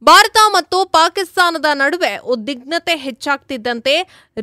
ಭಾರತ ಮತ್ತು ಪಾಕಿಸ್ತಾನದ ನಡುವೆ ಉದ್ವಿಗ್ನತೆ ಹೆಚ್ಚಾಗ್ತಿದ್ದಂತೆ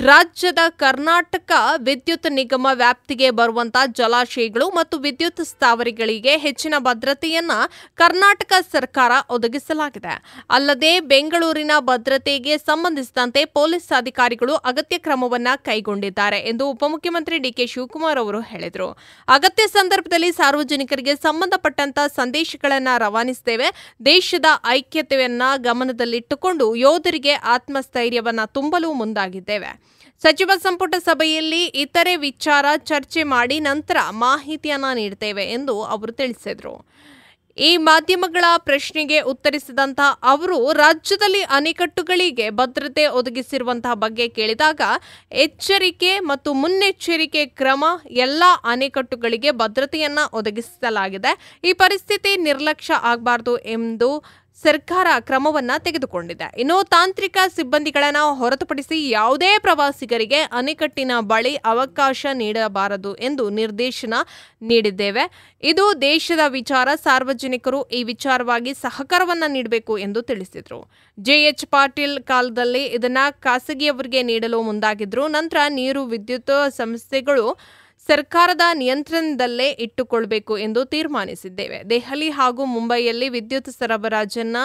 ರಾಜ್ಯದ ಕರ್ನಾಟಕ ವಿದ್ಯುತ್ ನಿಗಮ ವ್ಯಾಪ್ತಿಗೆ ಬರುವಂತಹ ಜಲಾಶಯಗಳು ಮತ್ತು ವಿದ್ಯುತ್ ಸ್ಥಾವರಗಳಿಗೆ ಹೆಚ್ಚಿನ ಭದ್ರತೆಯನ್ನ ಕರ್ನಾಟಕ ಸರ್ಕಾರ ಒದಗಿಸಲಾಗಿದೆ. ಅಲ್ಲದೆ ಬೆಂಗಳೂರಿನ ಭದ್ರತೆಗೆ ಸಂಬಂಧಿಸಿದಂತೆ ಪೊಲೀಸ್ ಅಧಿಕಾರಿಗಳು ಅಗತ್ಯ ಕ್ರಮವನ್ನ ಕೈಗೊಂಡಿದ್ದಾರೆ ಎಂದು ಉಪಮುಖ್ಯಮಂತ್ರಿ ಡಿಕೆ ಶಿವಕುಮಾರ್ ಅವರು ಹೇಳಿದರು. ಅಗತ್ಯ ಸಂದರ್ಭದಲ್ಲಿ ಸಾರ್ವಜನಿಕರಿಗೆ ಸಂಬಂಧಪಟ್ಟಂತ ಸಂದೇಶಗಳನ್ನು ರವಾನಿಸುತ್ತೇವೆ. ದೇಶದ ಐಕ್ಯತೆಯನ್ನ ಗಮನದಲ್ಲಿಟ್ಟುಕೊಂಡು ಯೋಧರಿಗೆ ಆತ್ಮಸ್ಥೈರ್ಯವನ್ನ ತುಂಬಲು ಮುಂದಾಗಿದ್ದೇವೆ. ಸಚಿವ ಸಂಪುಟ ಸಭೆಯಲ್ಲಿ ಇತರೆ ವಿಚಾರ ಚರ್ಚೆ ಮಾಡಿ ನಂತರ ಮಾಹಿತಿಯನ್ನ ನೀಡುತ್ತೇವೆ ಎಂದು ಅವರು ತಿಳಿಸಿದರು. ಈ ಮಾಧ್ಯಮಗಳ ಪ್ರಶ್ನೆಗೆ ಉತ್ತರಿಸಿದಂತಹ ಅವರು ರಾಜ್ಯದಲ್ಲಿ ಅಣೆಕಟ್ಟುಗಳಿಗೆ ಭದ್ರತೆ ಒದಗಿಸಿರುವಂತಹ ಬಗ್ಗೆ ಕೇಳಿದಾಗ ಎಚ್ಚರಿಕೆ ಮತ್ತು ಮುನ್ನೆಚ್ಚರಿಕೆ ಕ್ರಮ ಎಲ್ಲ ಅಣೆಕಟ್ಟುಗಳಿಗೆ ಭದ್ರತೆಯನ್ನ ಒದಗಿಸಲಾಗಿದೆ. ಈ ಪರಿಸ್ಥಿತಿ ನಿರ್ಲಕ್ಷ್ಯ ಆಗಬಾರದು ಎಂದು ಸರ್ಕಾರ ಕ್ರಮವನ್ನ ತೆಗೆದುಕೊಂಡಿದೆ. ಇನ್ನು ತಾಂತ್ರಿಕ ಸಿಬ್ಬಂದಿಗಳನ್ನು ಹೊರತುಪಡಿಸಿ ಯಾವುದೇ ಪ್ರವಾಸಿಗರಿಗೆ ಅಣೆಕಟ್ಟಿನ ಬಳಿ ಅವಕಾಶ ನೀಡಬಾರದು ಎಂದು ನಿರ್ದೇಶನ ನೀಡಿದ್ದೇವೆ. ಇದು ದೇಶದ ವಿಚಾರ. ಸಾರ್ವಜನಿಕರು ಈ ವಿಚಾರವಾಗಿ ಸಹಕಾರವನ್ನ ನೀಡಬೇಕು ಎಂದು ತಿಳಿಸಿದರು. ಜೆಎಚ್ ಪಾಟೀಲ್ ಕಾಲದಲ್ಲಿ ಇದನ್ನ ಖಾಸಗಿಯವರಿಗೆ ನೀಡಲು ಮುಂದಾಗಿದ್ರು. ನಂತರ ನೀರು ವಿದ್ಯುತ್ ಸಂಸ್ಥೆಗಳು ಸರ್ಕಾರದ ನಿಯಂತ್ರಣದಲ್ಲೇ ಇಟ್ಟುಕೊಳ್ಳಬೇಕು ಎಂದು ತೀರ್ಮಾನಿಸಿದ್ದೇವೆ. ದೆಹಲಿ ಹಾಗೂ ಮುಂಬೈಯಲ್ಲಿ ವಿದ್ಯುತ್ ಸರಬರಾಜನ್ನ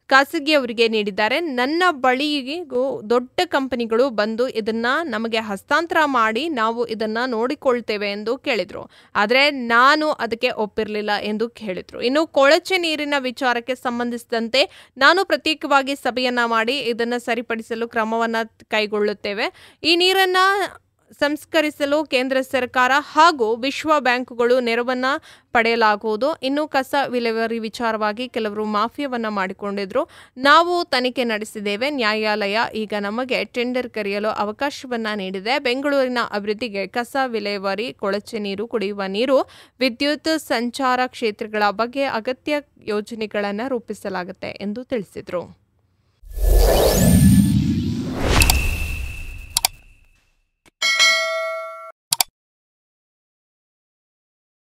ಖಾಸಗಿಯವರಿಗೆ ನೀಡಿದ್ದಾರೆ. ನನ್ನ ಬಳಿಗೂ ದೊಡ್ಡ ಕಂಪನಿಗಳು ಬಂದು ಇದನ್ನ ನಮಗೆ ಹಸ್ತಾಂತರ ಮಾಡಿ ನಾವು ಇದನ್ನ ನೋಡಿಕೊಳ್ತೇವೆ ಎಂದು ಕೇಳಿದ್ರು. ಆದರೆ ನಾನು ಅದಕ್ಕೆ ಒಪ್ಪಿರಲಿಲ್ಲ ಎಂದು ಹೇಳಿದ್ರು. ಇನ್ನು ಕೊಳಚೆ ನೀರಿನ ವಿಚಾರಕ್ಕೆ ಸಂಬಂಧಿಸಿದಂತೆ ನಾನು ಪ್ರತ್ಯೇಕವಾಗಿ ಸಭೆಯನ್ನ ಮಾಡಿ ಇದನ್ನ ಸರಿಪಡಿಸಲು ಕ್ರಮವನ್ನ ಕೈಗೊಳ್ಳುತ್ತೇವೆ. ಈ ನೀರನ್ನ ಸಂಸ್ಕರಿಸಲು ಕೇಂದ್ರ ಸರ್ಕಾರ ಹಾಗೂ ವಿಶ್ವ ಬ್ಯಾಂಕುಗಳು ನೆರವನ್ನ ಪಡೆಯಲಾಗುವುದು. ಇನ್ನು ಕಸ ವಿಲೇವಾರಿ ವಿಚಾರವಾಗಿ ಕೆಲವರು ಮಾಫಿಯಾವನ್ನ ಮಾಡಿಕೊಂಡಿದ್ರು. ನಾವು ತನಿಖೆ ನಡೆಸಿದ್ದೇವೆ. ನ್ಯಾಯಾಲಯ ಈಗ ನಮಗೆ ಟೆಂಡರ್ ಕರೆಯಲು ಅವಕಾಶವನ್ನ ನೀಡಿದೆ. ಬೆಂಗಳೂರಿನ ಅಭಿವೃದ್ಧಿಗೆ ಕಸ ವಿಲೇವಾರಿ, ಕೊಳಚೆ ನೀರು, ಕುಡಿಯುವ ನೀರು, ವಿದ್ಯುತ್, ಸಂಚಾರ ಕ್ಷೇತ್ರಗಳ ಬಗ್ಗೆ ಅಗತ್ಯ ಯೋಜನೆಗಳನ್ನು ರೂಪಿಸಲಾಗುತ್ತೆ ಎಂದು ತಿಳಿಸಿದರು.